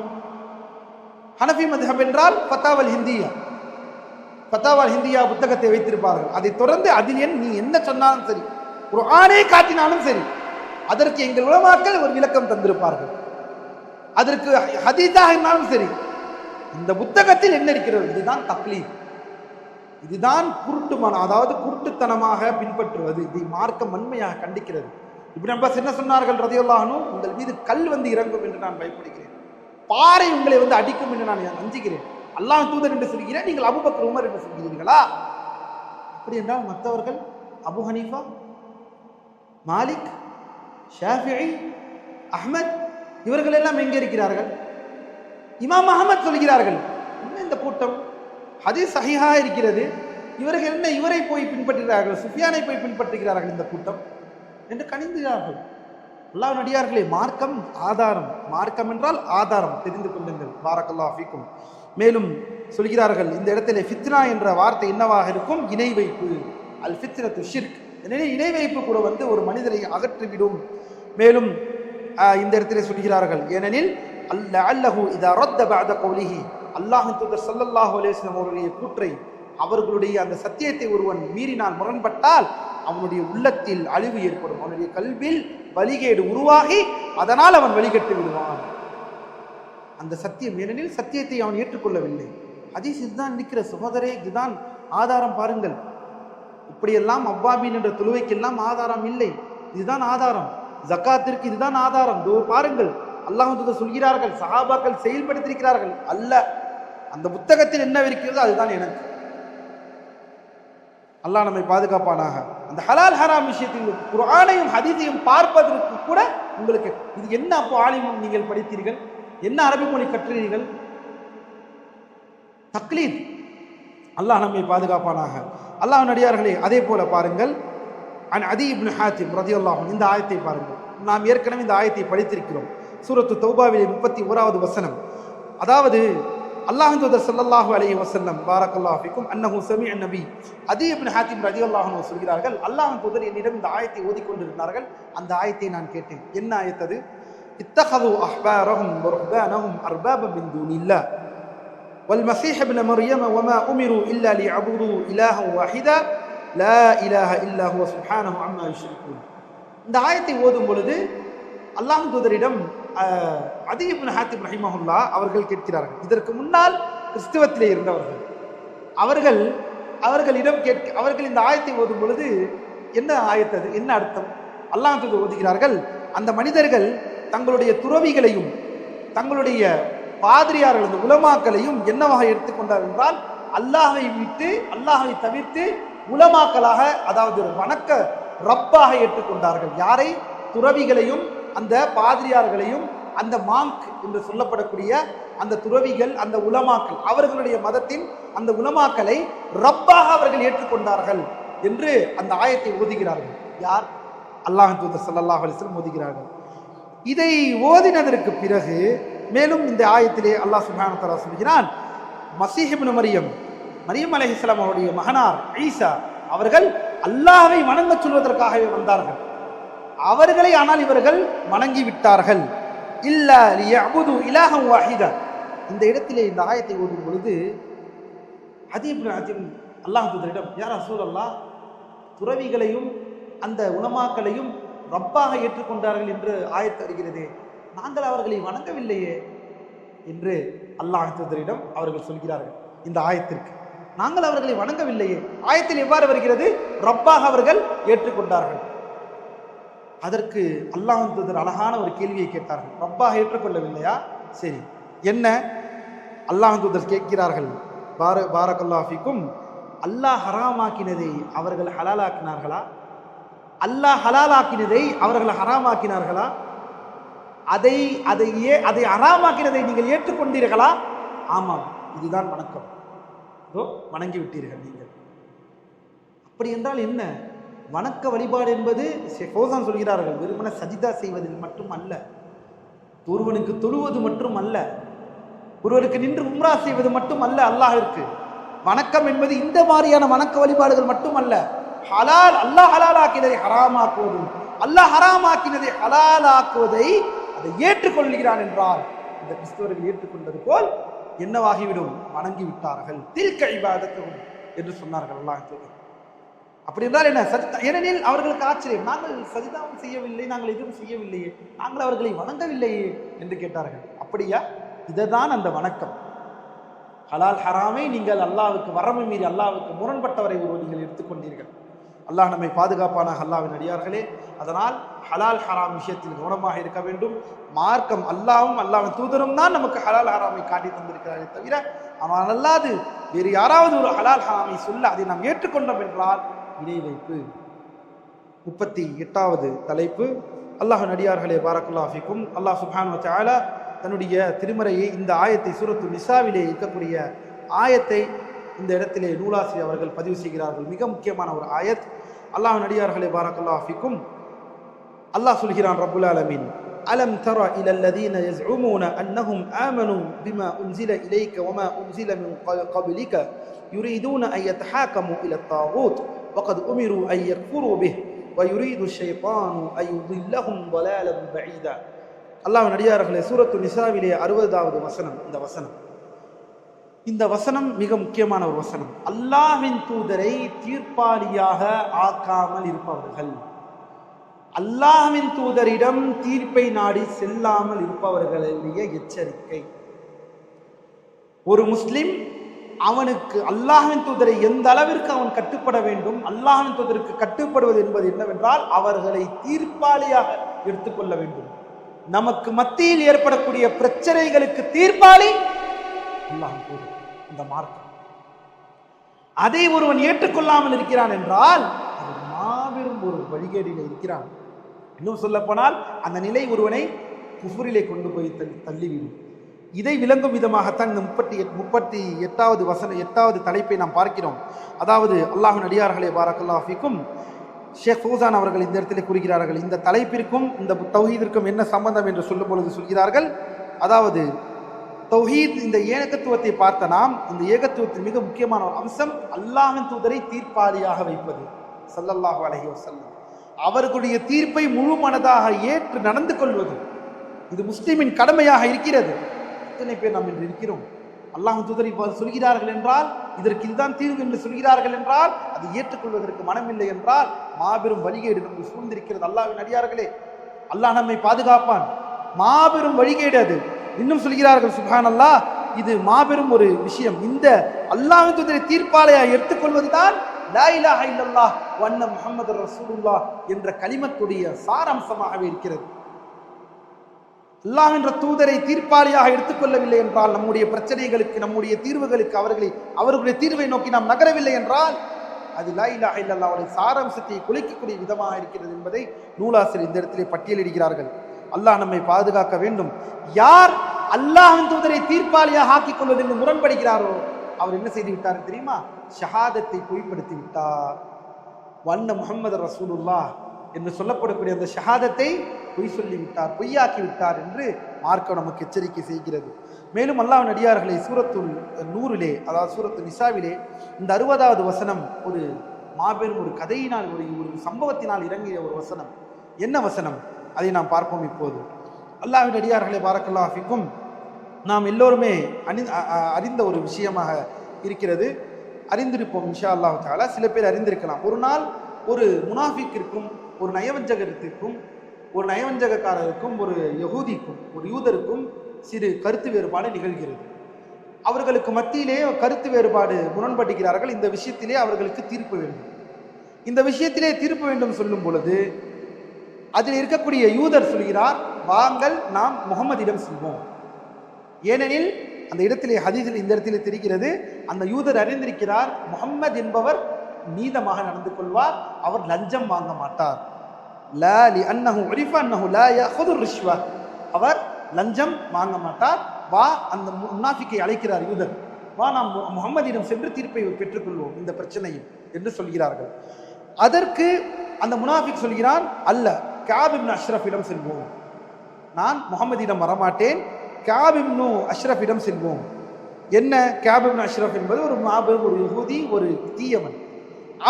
ஹனஃபி மதுஹப் என்றால் ஃபத்தாவல் ஹிந்தியா, ஃபத்தாவல் ஹிந்தியா புத்தகத்தை வைத்திருப்பார்கள். அதை தொடர்ந்து அதில் நீ என்ன சொன்னாலும் சரி, குர்ஆனை காட்டினாலும் சரி, அதற்கு எங்கள் உலமாக்கள் ஒரு விளக்கம் தந்திருப்பார்கள். அதற்கு ஹதீஸாக இருந்தாலும் சரி, இந்த புத்தகத்தில் என்ன இருக்கிறது? இதுதான் தக்லீத், இதுதான் குருட்டுமான, அதாவது குருட்டுத்தனமாக பின்பற்றுவது. இதை மார்க்கம் வன்மையாக கண்டிக்கிறது. இப்னு அப்பாஸ் என்ன சொன்னார்கள் ரலியல்லாஹு அன்ஹு? உங்கள் மீது கல் வந்து இறங்கும் என்று நான் பயப்படுகிறேன், பாறை உங்களை வந்து அடிக்கும் என்று நான் அஞ்சுகிறேன். அல்லாஹ் தூதர் என்று சொல்கிறேன், நீங்கள் அபூபக்கர் உமர் என்று சொல்கிறீர்களா? அப்படி என்றால் மற்றவர்கள் அபு ஹனீஃபா, மாலிக், ஷாஃபிஈ, அஹ்மத், இவர்கள் எல்லாம் எங்கே இருக்கிறார்கள்? இமாம் அஹ்மத் சொல்கிறார்கள், என்ன இந்த கூட்டம், ஹதீஸ் சஹீஹா இருக்கிறது, இவர்கள் என்ன இவரை போய் பின்பற்றுகிறார்கள், சுஃபியானை போய் பின்பற்றுகிறார்கள் இந்த கூட்டம் என்று கணிந்தார்கள். அல்லாஹ் நடிகார்களே, மார்க்கம் ஆதாரம், மார்க்கம் என்றால் ஆதாரம், தெரிந்து கொள்ளுங்கள். பாரக்கல்லாஹு ஃபீக்கும். மேலும் சொல்கிறார்கள், இந்த இடத்துல ஃபித்னா என்ற வார்த்தை என்னவாக இருக்கும்? இணை வைப்பு. அல் ஃபித்னத்து ஷிர்க். எனவே இணை வைப்பு கூட வந்து ஒரு மனிதரை அகற்றிவிடும். மேலும் இந்த இடத்திலே சொல்கிறார்கள், ஏனெனில் அல்லஹு இதா ரத்த பஅத கௌலிஹி, அல்லாஹ்வின் தூதர் ஸல்லல்லாஹு அலைஹி வஸல்லம் அவருடைய கூற்றை, அவர்களுடைய அந்த சத்தியத்தை ஒருவன் மீறினால், முரண்பட்டால், அவனுடைய உள்ளத்தில் அழிவு ஏற்படும், அவனுடைய கல்வியில் வழிகேடு உருவாகி அதனால் அவன் வழிகட்டு விடுவான். அந்த சத்தியம், ஏனெனில் சத்தியத்தை அவன் ஏற்றுக்கொள்ளவில்லை. ஹதீஸ் இதுதான் நிற்கிற சகோதரே, இதுதான் ஆதாரம். பாருங்கள், இப்படியெல்லாம் அவ்வாபின் என்ற தொழுவைக்கெல்லாம் ஆதாரம் இல்லை, இதுதான் ஆதாரம். ஜக்காத்திற்கு இதுதான் ஆதாரம். பாருங்கள், அல்லாஹ் தூதர் சொல்கிறார்கள், சஹாபாக்கள் செயல்படுத்தியிருக்கிறார்கள். அல்ல, அந்த புத்தகத்தில் என்ன இருக்கிறதோ அதுதான் எனக்கு. அல்லாஹ் நம்மை பாதுகாப்பானாக. அந்த ஹலால் ஹராம் விஷயத்தில் குர்ஆனையும் ஹதீஸையும் பார்ப்பதற்கு கூட உங்களுக்கு இது என்ன? அப்போ ஆலிமும் நீங்கள் படித்தீர்கள், என்ன அரபி மொழி கற்றீர்கள்? தக்லீத். அல்லாஹ் நம்மை பாதுகாப்பானாக. அல்லாஹ் நடிகார்களே, அதே போல பாருங்கள், அன் அதி இப்னு ஹாத்திம் ரலியல்லாஹு அன்ஹு, இந்த ஆயத்தை பாருங்கள். நாம் ஏற்கனவே இந்த ஆயத்தை படித்திருக்கிறோம். சூரத்து தௌபாவிலே 31வது வசனம். அதாவது அல்லாஹ்வின் தூதர் ஸல்லல்லாஹு அலைஹி வஸல்லம் பாரக்கல்லாஹு ஃபீக்கும் அன்னஹு சமீஅ நபி, அதி இப்னு ஹாத்திம் ரலியல்லாஹு அன்ஹு சொல்கிறார்கள், அல்லாஹ்வின் தூதர் என்னிடம் இந்த ஆயத்தை ஓதிக்கொண்டிருந்தார்கள். அந்த ஆயத்தை நான் கேட்டேன். என்ன ஆயத் அது? இத்தகது அஹ்பாரஹும் வ ருஹ்பானஹும் அர்பாப மின் தூனில்லாஹ். والمسيح ابن مريم وما أمروا إلا ليعبدوا إلها واحدا لا إله إلا هو سبحانه عما يشركون. இந்த ஆயத்தை ஓதும் பொழுது அல்லாஹ்வின் தூதரிடம் அதி இப்னு ஹாத்திம் ரஹிமஹுல்லா அவர்கள் கேட்கிறார்கள். இதற்கு முன்னால் கிறிஸ்துவத்திலே இருந்தவர்கள். அவர்கள் இந்த ஆயத்தை ஓதும் பொழுது என்ன ஆயத்து, அது என்ன அர்த்தம்? அல்லாஹ் தூதர் ஓதுகிறார்கள், அந்த மனிதர்கள் தங்களுடைய துறவிகளையும் தங்களுடைய பாதிரியார்கள் இந்த உலமாக்களையும் என்னவாக எடுத்துக்கொண்டார் என்றால், அல்லாஹை தவிர்த்து உலமாக்களாக, அதாவது ஒரு வணக்க ரப்பாக ஏற்றுக்கொண்டார்கள். யாரை? துறவிகளையும் அந்த பாதிரியார்களையும் அந்த மாங்க் என்று சொல்லப்படக்கூடிய அந்த துறவிகள், அந்த உலமாக்கள், அவர்களுடைய மதத்தின் அந்த உலமாக்களை ரப்பாக அவர்கள் ஏற்றுக்கொண்டார்கள் என்று அந்த ஆயத்தை ஓதுகிறார்கள். யார்? அல்லாஹ் தூதர் ஸல்லல்லாஹு அலைஹி வஸல்லம் ஓதுகிறார்கள். இதை ஓதினதற்கு பிறகு மேலும் இந்த ஆயத்திலே அல்லாஹ் சுப்ஹானஹு வ தஆலா சொல்கிறான், மஸீஹ் இப்னு மரியம் அலைஹிஸ்ஸலாம் அவருடைய மகனார் ஈசா அவர்கள் அல்லாஹ்வை வணங்க சொல்வதற்காகவே வந்தார்கள். அவர்களை ஆனால் இவர்கள் வணங்கி விட்டார்கள். இல்லா லியஅபுது இலாஹன் வாஹிதா. இந்த இடத்திலே இந்த ஆயத்தை ஓதும் பொழுது அதி இப்னு ஹாத்திம் அல்லாஹ் தூதரிடம், யா ரசூலல்லாஹ், துறவிகளையும் அந்த உலமாக்களையும் ரப்பாக ஏற்றுக்கொண்டார்கள் என்று ஆயத்து வருகிறதே, நாங்கள் அவர்களை வணங்கவில்லையே என்று அல்லாஹ் தூதரிடம் அவர்கள் சொல்கிறார்கள். இந்த ஆயத்திற்கு நாங்கள் அவர்களை வணங்கவில்லையே, ஆயத்தில் எவ்வாறு வருகிறது? ரப்பாக அவர்கள் ஏற்றுக்கொண்டார்கள். அதற்கு அல்லாஹ் தூதர் அழகான ஒரு கேள்வியை கேட்டார்கள். ரப்பாக ஏற்றுக்கொள்ளவில்லையா? சரி, என்ன? அல்லாஹ் தூதர் கேட்கிறார்கள், பாரக்கல்லாஹு ஃபீக்கும், அல்லாஹ் ஹராமாக்கினதை அவர்கள் ஹலாலாக்கினார்களா? அல்லாஹ் ஹலாலாக்கினதை அவர்கள் ஹராமாக்கினார்களா? அதை ஹராமாக்கினதை நீங்கள் ஏற்றுக்கொண்டீர்களா? ஆமாம், இதுதான் வணக்கம், வணங்கி விட்டீர்கள் நீங்கள். அப்படி என்றால் என்ன? வணக்க வழிபாடு என்பது ஃபௌசான் சொல்கிறார்கள், வெறுமன சஜிதா செய்வதில் மட்டும் அல்ல, ஒருவனுக்கு தொழுவது மட்டும் அல்ல, ஒருவருக்கு நின்று உம்ரா செய்வது மட்டும் அல்ல. அல்லாஹ்விற்கு வணக்கம் என்பது இந்த மாதிரியான வணக்க வழிபாடுகள் மட்டுமல்ல. அல்லாஹ் ஹலாலாக்கினதை ஹராமாக்குவது, அல்லாஹ் ஹராமாக்கினதை ஹலாலாக்குவதை அதை ஏற்றுக்கொள்கிறான் என்றால், இந்த கிறிஸ்தவர்கள் ஏற்றுக்கொண்டது போல் என்னவாகிவிடும்? வணங்கி விட்டார்கள். தில்க இபாதத்துஹும் என்று சொன்னார்கள் அல்லாஹ். அப்படி என்றால் என்ன? ஏனெனில் அவர்களுக்கு ஆச்சரியம், நாங்கள் சஜிதாவும் செய்யவில்லை, நாங்கள் எதுவும் செய்யவில்லையே, நாங்கள் அவர்களை வணங்கவில்லையே என்று கேட்டார்கள். அப்படியா? இதுதான் அந்த வணக்கம். ஹலால் ஹராமை நீங்கள் அல்லாஹ்வுக்கு வரம்பு மீறி அல்லாஹ்வுக்கு முரண்பட்டவரை நீங்கள் எடுத்துக்கொண்டீர்கள். அல்லாஹ் நம்மை பாதுகாப்பானாக. அல்லாஹ்வின் அடியார்களே, அதனால் ஹலால் ஹராம் விஷயத்தில் கவனமாக இருக்க வேண்டும். மார்க்கம் அல்லாஹ்வும் அல்லாஹ்வின் தூதரும் தான் நமக்கு ஹலால் ஹராமை காட்டி தந்திருக்கிறாரே தவிர, ஆனால் அல்லாது வேறு யாராவது ஒரு ஹலால் ஹராமை சொல்ல அதை நாம் ஏற்றுக்கொண்டோம் என்றால் இணை வைப்பு. 38வது தலைப்பு. அல்லாஹ்வின் அடியார்களே, பாரக்கல்லாஹு ஃபீக்கும். அல்லாஹ் சுப்ஹானஹு வ தஆலா தன்னுடைய திருமறையை இந்த ஆயத்தை சூரத்து நிசாவிலே இருக்கக்கூடிய ஆயத்தை இந்த இடத்திலே நூலாசிரியர் அவர்கள் பதிவு செய்கிறார்கள். மிக முக்கியமான ஒரு ஆயத். அல்லாஹ்வின் அடியார்களே, பாரக்கல்லாஹு ஃபீக்கும், அல்லாஹ் சொல்கிறான், ரப்புல் ஆலமீன், அலம் தர இலல் லதீன யஸ்உமூன அன்னஹும் ஆமனூ பிமா உன்ஸில இலைக வமா உன்ஸில மின் கப்லிக யுரீதூன அன் யதஹாகமூ இலத் தாகூத் வகத் உமிரு அன் யக்ஃபுரு பிஹி வயுரீது ஷைத்தானு அன் யுதில்லஹும் ضلالا பஈதா. அல்லாஹ்வின் அடியார்களே, சூரத்து நிசாவிலே 60வது வசனம். இந்த வசனம் மிக முக்கியமான ஒரு வசனம். அல்லாஹ்வின் தூதரை தீர்ப்பாளியாக ஆக்காமல் இருப்பவர்கள், அல்லாஹ்வின் தூதரிடம் தீர்ப்பை நாடி செல்லாமல் இருப்பவர்களுடைய எச்சரிக்கை. ஒரு முஸ்லிம் அவனுக்கு அல்லாஹ்வின் தூதரை எந்த அளவிற்கு அவன் கட்டுப்பட வேண்டும், அல்லாஹ்வின் தூதருக்கு கட்டுப்படுவது என்பது என்னவென்றால் அவர்களை தீர்ப்பாளியாக எடுத்துக்கொள்ள வேண்டும். நமக்கு மத்தியில் ஏற்படக்கூடிய பிரச்சனைகளுக்கு தீர்ப்பாளி அல்லாஹ்வின் தூதர், இந்த மார்க்கம். அதை ஒருவன் ஏற்றுக்கொள்ளாமல் இருக்கிறான் என்றால் அது மாபெரும் ஒரு வழிகேடில் இருக்கிறான். இன்னும் சொல்ல போனால் அந்த நிலை ஒருவனை குஃப்ரிலே கொண்டு போய் தள்ளிவிடும். இதை விளங்கும் விதமாகத்தான் இந்த 38வது தலைப்பை நாம் பார்க்கிறோம். அதாவது அல்லாஹ்வின் அடியார்களே, பாரக்கல்லாஹு ஃபீக்கும், ஷேக் ஃபௌசான் அவர்கள் இந்த இடத்திலே கூறுகிறார்கள், இந்த தலைப்பிற்கும் இந்த தௌஹீதிற்கும் என்ன சம்பந்தம் என்று சொல்லும் பொழுது சொல்கிறார்கள், அதாவது தௌஹீத், இந்த ஏகத்துவத்தை பார்த்த நாம், இந்த ஏகத்துவத்தின் மிக முக்கியமான ஒரு அம்சம் அல்லாஹ்வின் தூதரை தீர்ப்பாளியாக வைப்பது. ஸல்லல்லாஹு அலைஹி வஸல்லம் அவர்களுடைய தீர்ப்பை முழு மனதாக ஏற்று நடந்து கொள்வது, இது முஸ்லிமின் கடமையாக இருக்கிறது. எத்தனை பேர் நாம் இன்று இருக்கிறோம்? அல்லாஹ்வின் தூதர் இவ்வாறு சொல்கிறார்கள் என்றால், இதற்கு இதுதான் தீர்வு என்று சொல்கிறார்கள் என்றால், அதை ஏற்றுக்கொள்வதற்கு மனமில்லை என்றால் மாபெரும் வழிகேடு நமக்கு சூழ்ந்திருக்கிறது. அல்லாஹ்வின் அடியார்களே, அல்லாஹ் நம்மை பாதுகாப்பான். மாபெரும் வழிகேடு அது. இன்னும் சொல்கிறார்கள் சுப்ஹானல்லாஹ், இது மாபெரும் ஒரு விஷயம். இந்த அல்லாஹ்வின் தூதரை தீர்ப்பாளையா எடுத்துக்கொள்வதுதான் லா இலாஹ இல்லல்லாஹ் வ அன்ன முஹம்மதுர் ரசூலுல்லாஹ் என்ற கலிமத்துடைய சாராம்சமாகவே இருக்கிறது. அல்லாஹ் என்ற தூதரை தீர்ப்பாளியாக எடுத்துக்கொள்ளவில்லை என்றால், நம்முடைய பிரச்சனைகளுக்கு, நம்முடைய தீர்வுகளுக்கு அவர்களுடைய தீர்வை நோக்கி நாம் நகரவில்லை என்றால், அது லா இலாஹ இல்லல்லாஹ்வுடைய சாராம்சத்தை குலைக்கக்கூடிய விதமாக இருக்கிறது என்பதை நூலாசிரியர் இந்த இடத்திலே பட்டியலிடுகிறார்கள். அல்லாஹ் நம்மை பாதுகாக்க வேண்டும். யார் அல்லாஹ்வின் தூதரை தீர்ப்பாளியாக ஆக்கிக் கொள்வது என்று முரண்படுகிறாரோ அவர் என்ன செய்து விட்டார் தெரியுமா? ஷஹாதத்தை பொய்ப்படுத்தி விட்டார். வண்ண முஹம்மது ரசூலுல்லாஹ் என்று சொல்லப்படக்கூடிய அந்த ஷஹாதத்தை பொய் சொல்லிவிட்டார், பொய்யாக்கி விட்டார் என்று மார்க்கம் நமக்கு எச்சரிக்கை செய்கிறது. மேலும் அல்லாஹ்வின் அடியார்களை சூரத்துல் நூரிலே, அதாவது சூரத்து நிசாவிலே இந்த 60வது வசனம் ஒரு மாபெரும் ஒரு கதையினால், ஒரு சம்பவத்தினால் இறங்கிய ஒரு வசனம். என்ன வசனம்? அதை நாம் பார்ப்போம் இப்போது. அல்லாஹ்வின் அடியார்களை பாரக்கல்லாஹு ஃபீக்கும், நாம் எல்லோருமே அறிந்த ஒரு விஷயமாக இருக்கிறது. அறிந்திருப்போம் இன்ஷா அல்லாஹ் தஆலா. சில பேர் அறிந்திருக்கலாம். ஒரு நாள் ஒரு முனாஃபிக்கிற்கும், ஒரு நயவஞ்சகத்திற்கும், ஒரு நயவஞ்சகக்காரருக்கும், ஒரு யகூதிக்கும், ஒரு யூதருக்கும் சிறு கருத்து வேறுபாடு நிகழ்கிறது. அவர்களுக்கு மத்தியிலே கருத்து வேறுபாடு முரண்படுகிறார்கள். இந்த விஷயத்திலே அவர்களுக்கு தீர்ப்பு வேண்டும். இந்த விஷயத்திலே தீர்ப்பு வேண்டும் சொல்லும் பொழுது அதில் இருக்கக்கூடிய யூதர் சொல்கிறார், வாங்கள் நாம் முகமதிடம் செல்வோம். ஏனெனில் அந்த இடத்திலே ஹதீஸில் இந்த இடத்திலே தெரிகிறது, அந்த யூதர் அறிந்திருக்கிறார், முஹம்மது என்பவர் நீதமாக நடந்து கொள்வார், அவர் லஞ்சம் வாங்க மாட்டார். லா லிஅன்னஹு உரிஃப அன்னஹு லா யஅஹுது ரிஷ்வா, அவர் லஞ்சம் வாங்க மாட்டார். வா, அந்த முனாஃபிக்கை அழைக்கிறார் யூதர், வா நாம் முஹம்மதிடம் சென்று தீர்ப்பை பெற்றுக்கொள்வோம் இந்த பிரச்சனையில் என்று சொல்கிறார்கள். அதற்கு அந்த முனாஃபிக் சொல்கிறான், அல்ல, கஅப் இப்னு அஷ்ரஃபிடம் செல்வோம், நான் முஹம்மதிடம் வரமாட்டேன், கஅப் இப்னு அஷ்ரஃபிடம் செல்வோம். என்ன கஅப் இப்னு அஷ்ரஃப் என்பது ஒரு மாபெரும் ஒரு யஹூதி, ஒரு தீயவன்.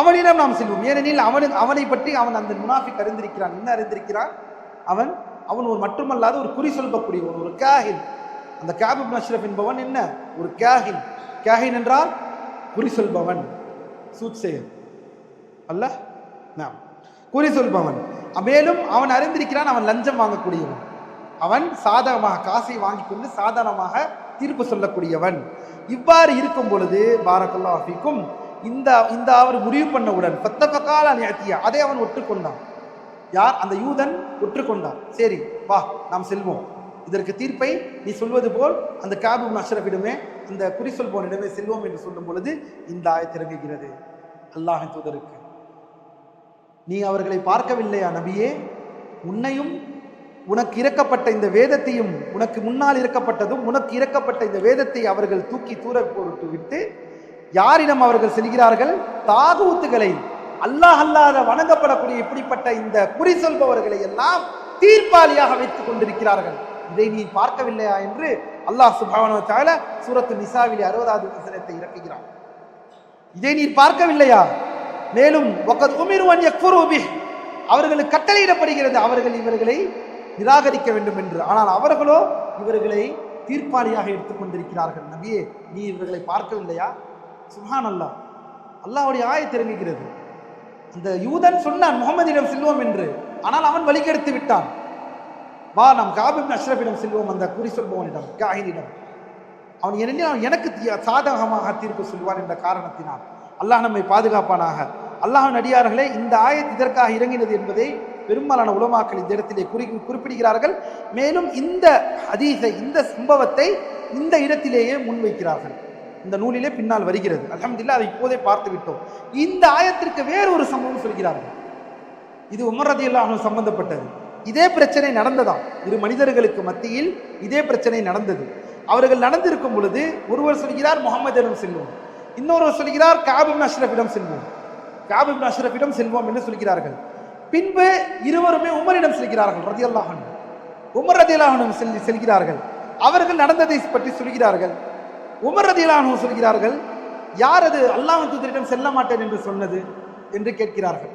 அவனிடம் நாம் செல்வோம். ஏனெனில் அவனை பற்றி அவன் அந்த முனாஃபிக் அறிந்திருக்கிறான். என்ன அறிந்திருக்கிறான்? அவன் ஒரு மட்டுமல்லாத ஒரு குறி சொல்லக்கூடியவன், ஒரு காஹின். அந்த கஅப் இப்னு அஷ்ரஃப் என்பவன் என்ன? ஒரு காஹின். காஹின் என்றால் குறி சொல்பவன், சூட்செயர் அல்ல, நாம் குறி சொல்பவன். மேலும் அவன் அறிந்திருக்கிறான், அவன் லஞ்சம் வாங்கக்கூடியவன், அவன் சாதகமாக காசை வாங்கி கொண்டு சாதாரணமாக தீர்ப்பு சொல்லக்கூடியவன். இவ்வாறு இருக்கும் பொழுது பாரக்கல்லாஹு ஃபீக்கும், இந்த அவர் முடிவு பண்ணவுடன் ஃபத்தஃபகால நியத்தியா, அதை அவன் ஒற்றுக்கொண்டான். யார்? அந்த யூதன் ஒற்றுக்கொண்டான். சரி வா நாம் செல்வோம், இதற்கு தீர்ப்பை நீ சொல்வது போல் அந்த கஅப் இப்னு அஷ்ரஃபிடமே, அந்த குறி சொல்பவனிடமே செல்வோம் என்று சொல்லும் பொழுது இந்த ஆயத் இறங்குகிறது. அல்லாஹ்வின் தூதருக்கு, நீ அவர்களை பார்க்கவில்லையா நபியே? உன்னையும் உனக்கு இறக்கப்பட்ட இந்த வேதத்தையும், உனக்கு முன்னால் இறக்கப்பட்டதும் உனக்கு இறக்கப்பட்ட இந்த வேதத்தை அவர்கள் தூக்கி தூர போட்டு விட்டு யாரிடம் அவர்கள் செல்கிறார்கள்? தாகூத்துகளை, அல்லாஹ் அல்லாத வணங்கப்படக்கூடிய இப்படிப்பட்ட இந்த குறி சொல்பவர்களை எல்லாம் தீர்ப்பாளியாக வைத்துக் கொண்டிருக்கிறார்கள். இதை நீ பார்க்கவில்லையா என்று அல்லாஹ் சுப்ஹானஹு வ தஆலா சூரத்து நிசாவிலே 60வது வசனத்தை இறக்குகிறான். இதை நீ பார்க்கவில்லையா? மேலும் வகத் உமிரு அன் யக்ஃபுரு பிஹ், அவர்களுக்கு கட்டளையிடப்படுகிறது அவர்கள் இவர்களை நிராகரிக்க வேண்டும் என்று. ஆனால் அவர்களோ இவர்களை தீர்ப்பாளியாக எடுத்துக்கொண்டிருக்கிறார்கள். நபியே, நீ இவர்களை பார்க்கவில்லையா? சுப்ஹானல்லாஹ், அல்லாஹ்வுடைய ஆயத் இறங்குகிறது. அந்த யூதன் சொன்னான் முஹம்மதிடம் செல்வோம் என்று, ஆனால் அவன் வழிகெடுத்து விட்டான். வா நாம் கஅப் இப்னு அஷ்ரஃபிடம் செல்வோம், அந்த குறி சொல்பவனிடம், காஹினிடம். அவன் எனக்கு சாதகமாக தீர்ப்பு சொல்வான் என்ற காரணத்தினால். அல்லாஹ் நம்மை பாதுகாப்பானாக. அல்லாஹ்வின் அடியார்களே, இந்த ஆயத் இதற்காக இறங்கினது என்பதை பெரும்பாலான உலமாக்கள் இந்த இடத்திலே குறிப்பிடுகிறார்கள். மேலும் இந்த ஹதீஸை, இந்த சம்பவத்தை இந்த இடத்திலேயே முன்வைக்கிறார்கள். இந்த நூலிலே பின்னால் வருகிறது. அல்ஹம்துலில்லாஹ், அதை இப்போதே பார்த்து விட்டோம். இந்த ஆயத்திற்கு வேறு ஒரு சம்பவம் சொல்கிறார்கள். இது உமர் ரலியல்லாஹு அன்ஹு சம்பந்தப்பட்டது. இதே பிரச்சனை நடந்ததாம். இரு மனிதர்களுக்கு மத்தியில் இதே பிரச்சனை நடந்தது. அவர்கள் நடந்திருக்கும் பொழுது ஒருவர் சொல்கிறார் முஹம்மதிடம் செல்வோம், இன்னொருவர் சொல்கிறார் கஅப் இப்னு அஷ்ரஃபிடம் செல்வோம். கஅப் இப்னு அஷ்ரஃபிடம் செல்வோம் என்று சொல்கிறார்கள். பின்பு இருவருமே உமரிடம் செல்கிறார்கள் ரலியல்லாஹு அன்ஹு. உமர் ரலியல்லாஹு அன்ஹு செல்கிறார்கள். அவர்கள் நடந்ததை பற்றி சொல்கிறார்கள். உமர் ரலியல்லாஹு அன்ஹு சொல்கிறார்கள், யார் அது அல்லாஹ்வின் தூதரிடம் செல்ல மாட்டேன் என்று சொன்னது என்று கேட்கிறார்கள்.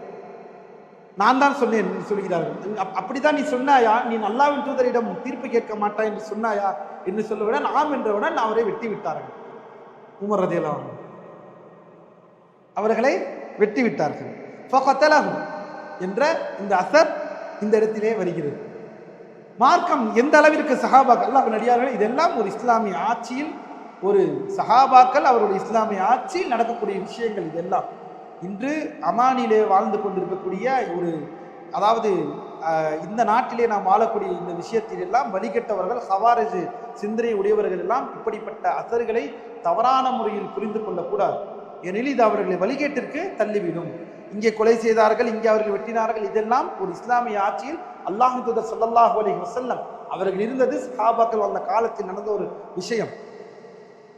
நான் தான் சொன்னேன் என்று சொல்கிறார்கள். அப்படிதான் நீ சொன்னாயா? நீ அல்லாஹ்வின் தூதரிடம் தீர்ப்பு கேட்க மாட்டாய் என்று சொன்னாயா என்று சொல்லவுடன் ஆம் என்றவுடன் அவரை வெட்டி விட்டார்கள். உமர் ரலியல்லாஹு அன்ஹு அவர்களை வெட்டி விட்டார்கள். ஃபகதலஹு என்ற இந்த அசர் இந்த இடத்திலே வருகிறது. மார்க்கம் எந்த அளவிற்கு சஹாபாக்கள், அல்லாஹ்வின் அடியார்கள், இதெல்லாம் ஒரு இஸ்லாமிய ஆட்சியில், ஒரு சஹாபாக்கள் அவருடைய இஸ்லாமிய ஆட்சியில் நடக்கக்கூடிய விஷயங்கள். இதெல்லாம் இன்று அமானிலே வாழ்ந்து கொண்டிருக்கக்கூடிய ஒரு, அதாவது இந்த நாட்டிலே நாம் வாழக்கூடிய இந்த விஷயத்தில் எல்லாம் வழிகட்டவர்கள், ஹவாரிஜ் சிந்தனை உடையவர்கள் எல்லாம் இப்படிப்பட்ட அசர்களை தவறான முறையில் புரிந்து கொள்ளக்கூடாது. ஏனெனில் இது அவர்களை வழிகேட்டிற்கு தள்ளிவிடும். இங்கே கொலை செய்தார்கள், இங்கே அவர்கள் வெட்டினார்கள், இதெல்லாம் ஒரு இஸ்லாமிய ஆட்சியில் அல்லாஹ்வின் தூதர் ஸல்லல்லாஹு அலைஹி வஸல்லம் அவர்கள் இருந்தது சஹாபாக்கள் அந்த காலத்தில் நடந்த ஒரு விஷயம்.